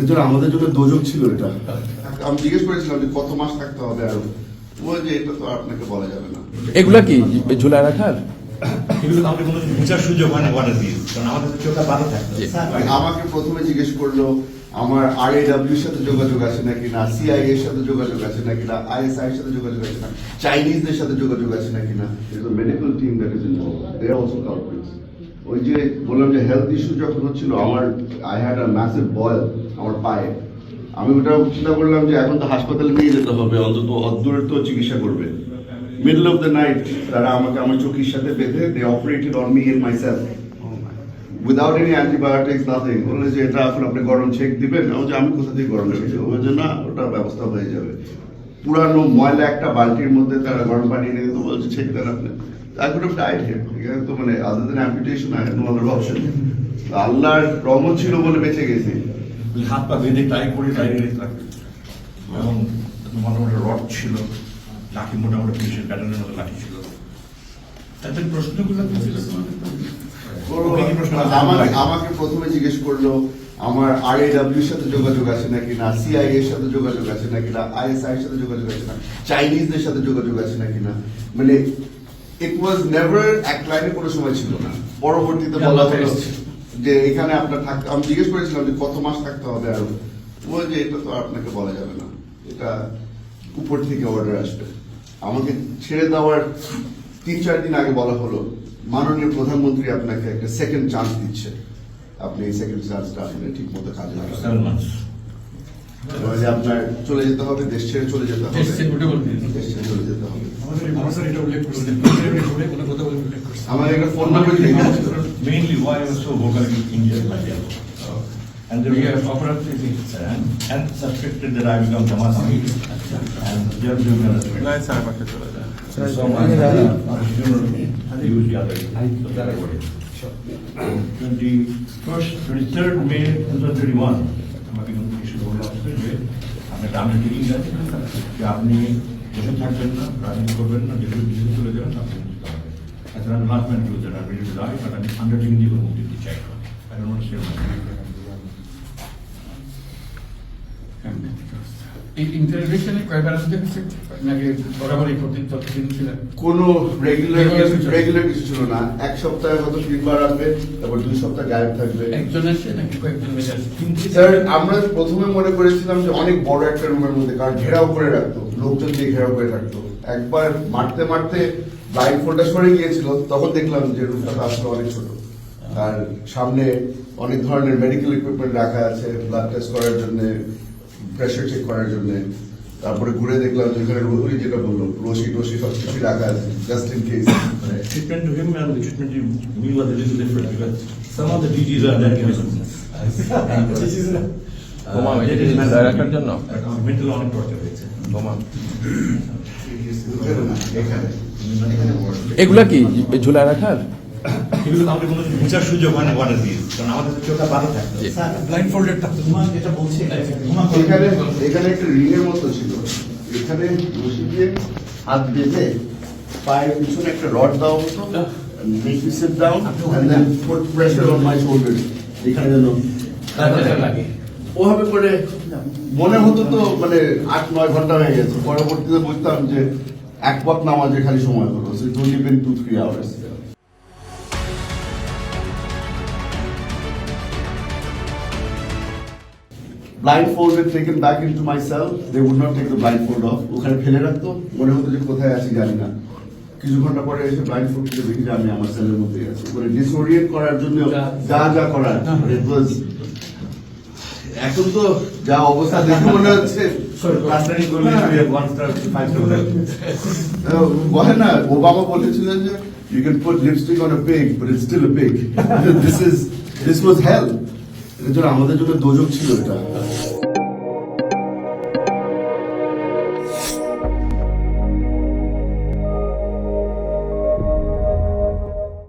এর জন্য আমাদের জন্য দোজক ছিল এটা। আমি জিজ্ঞেস করেছিলাম যে কত মাস থাকতে হবে আরো, বলে যে এটা তো আপনাকে বলা যাবে না। এগুলা কি ঝুলায় রাখার? এগুলো আমাদের কোনো বোঝার সুযোগ হয় না ওয়ানের দিয়ে, কারণ আমাদের তো চোখটা বাধা থাকতো। আমাকে প্রথমে জিজ্ঞেস করলো আমার RAW এর সাথে যোগাযোগ আছে নাকি না, CIA এর সাথে যোগাযোগ আছে নাকি না, ISI এর সাথে যোগাযোগ আছে না, চাইনিজদের সাথে যোগাযোগ আছে নাকি না। Medical team that is involved, they are also culprits. ওই যে বললাম যে হেলথ ইস্যু যখন হচ্ছিল, আমার I had a massive boil আমার পায়ে, আমি ওটা চিন্তা করলাম যে এখন তো হাসপাতালে নিয়ে যেতে হবে, অন্তত অদূরে তো চিকিৎসা করবে। মিডল অফ দ্য নাইট তারা আমাকে আমার চোখের সাথে বেঁধে they operated on me and myself without any antibiotics nothing. বললে যে এটা এখন আপনি গরম ছেক দিবেন, যে আমি কোথা থেকে গরম ছেক দেবো, ওই জন্য ওটা ব্যবস্থা হয়ে যাবে। পুরানো ময়লা একটা বালতির মধ্যে তারা গরম পানি এনে দিতে বলছে ছেক দেন আপনি। I could have died here. এখানে তো মানে other than amputation I had no other option. আল্লাহর রহমত ছিল বলে বেঁচে গেছি। হাত পা বেঁধে টাই করে বাইরে রাখতো, এবং মোটামুটি রড ছিল, লাঠি মোটামুটি পুলিশের প্যাটার্নের মতো লাঠি ছিল। তাদের প্রশ্নগুলো আমাকে প্রথমে জিজ্ঞেস করলো আমার RAW এর সাথে যোগাযোগ আছে নাকি না, CIA এর সাথে যোগাযোগ আছে নাকি না, ISI এর সাথে যোগাযোগ আছে না, চাইনিজদের সাথে যোগাযোগ আছে নাকি না। মানে ইট ওয়াজ নেভার এক লাইনে কোনো সময় ছিল না। পরবর্তীতে বলা হলো যে এখানে আপনার থাকতে, আমি জিজ্ঞেস করেছিলাম যে কত মাস থাকতে হবে আরো, বলে যে এটা তো আপনাকে বলা যাবে না, এটা উপর থেকে অর্ডার আসবে। আমাকে ছেড়ে দেওয়ার 3-4 দিন আগে বলা হলো মাননীয় প্রধানমন্ত্রী আপনাকে একটা সেকেন্ড চান্স দিচ্ছে, আপনি এই সেকেন্ড চান্সটা আপনি ঠিক মতো কাজে লাগাবেন। আপনার চলে যেতে হবে, দেশ ছেড়ে চলে যেতে হবে, দেশ ছেড়ে চলে যেতে হবে। আমার একটা phone number mainly why I was so vocal against India and they were and suspected that I become Jamaat Amir and they are doing another so my use the other 23rd May 2021 আমাকে কিছু বলা হচ্ছে যে আমি ডানে ticking যাচ্ছি যে আপনি বসে থাকবেন না, রাজনীতি করবেন না, যেগুলো ডিসিশন চলে যাবেন আপনি বুঝতে হবে। As an last man to that I'm ready to die, but I'm undertaking the move to check. I don't want to say more. এই ইন্টারভিউশনে কয়বার আসতে হচ্ছে নাকি বরাবরই প্রতিদিন ছিলেন? কোনো রেগুলার কিছু ছিল না। এক সপ্তাহে হয়তো 3বার আসবে, তারপর 2 সপ্তাহ গায়েব থাকবে। একজন আসে নাকি কয়েকজন মিলে আসে? স্যার আমরা প্রথমে মনে করেছিলাম যে অনেক বড় একটা রুমের মধ্যে, কারণ ঘেরাও করে রাখতো, লোকজন দিয়ে ঘেরাও করে রাখতো। একবার মারতে মারতে ব্লাইন্ড ফোল্ডটা সরে গিয়েছিল, তখন দেখলাম যে রুমটা আসলে অনেক ছোট, আর সামনে অনেক ধরনের মেডিকেল ইকুইপমেন্ট রাখা আছে, ব্লাড টেস্ট করার জন্য, প্রেশার চেক করার জন্য। তারপরে ঘুরে দেখলাম যে এখানে রোহরি যেটা বললো, রশি টসি সব কিছু রাখা আছে just in case. Treatment to him and the treatment to me was a little different because some of the DGs are that kind of রাখার জন্য mental অনেক torture হয়েছে। এগুলা কি ঝুলায় রাখার? এগুলো আমাদের কোনো বোঝার সুযোগ হয় না ওয়ানের দিয়ে, কারণ আমাদের তো চোখটা বাধা থাকতো। ব্লাইন্ড ফোল্ডেড থাকতো। যেটা বলছি এখানে একটা রিং এর মতো ছিল, এখানে রশি দিয়ে হাত বেঁধে পায়ের পিছনে একটা রড দেওয়া হতো, make you sit down and then put pressure on my shoulders, এখানে যেন লাগে ওভাবে করে মনে হতো। তো মানে 8-9 ঘন্টা হয়ে গেছে। পরবর্তীতে বুঝতাম যে এক ওয়াক্ত নামাজে খালি সময় হলো, so it's only been 2-3 hours. Blindfolded, taken back into my cell, they would not take the blindfold off. ওখানে ফেলে রাখতো, মনে হতো যে কোথায় আছি জানি না। কিছু ঘন্টা পরে এসে ব্লাইন্ডফোল্ড থেকে দেখি যে আমি আমার সেলের মধ্যে আছি। মানে ডিসওরিয়েন্ট করার জন্য যা করার, it was এখন তো যা অবস্থা দেখে মনে হচ্ছে বলে না, ওবামা বলেছিলেন যে you can put lipstick on a pig but it's still a pig. this was hell. এর জন্য আমাদের জন্য দোজক ছিল এটা।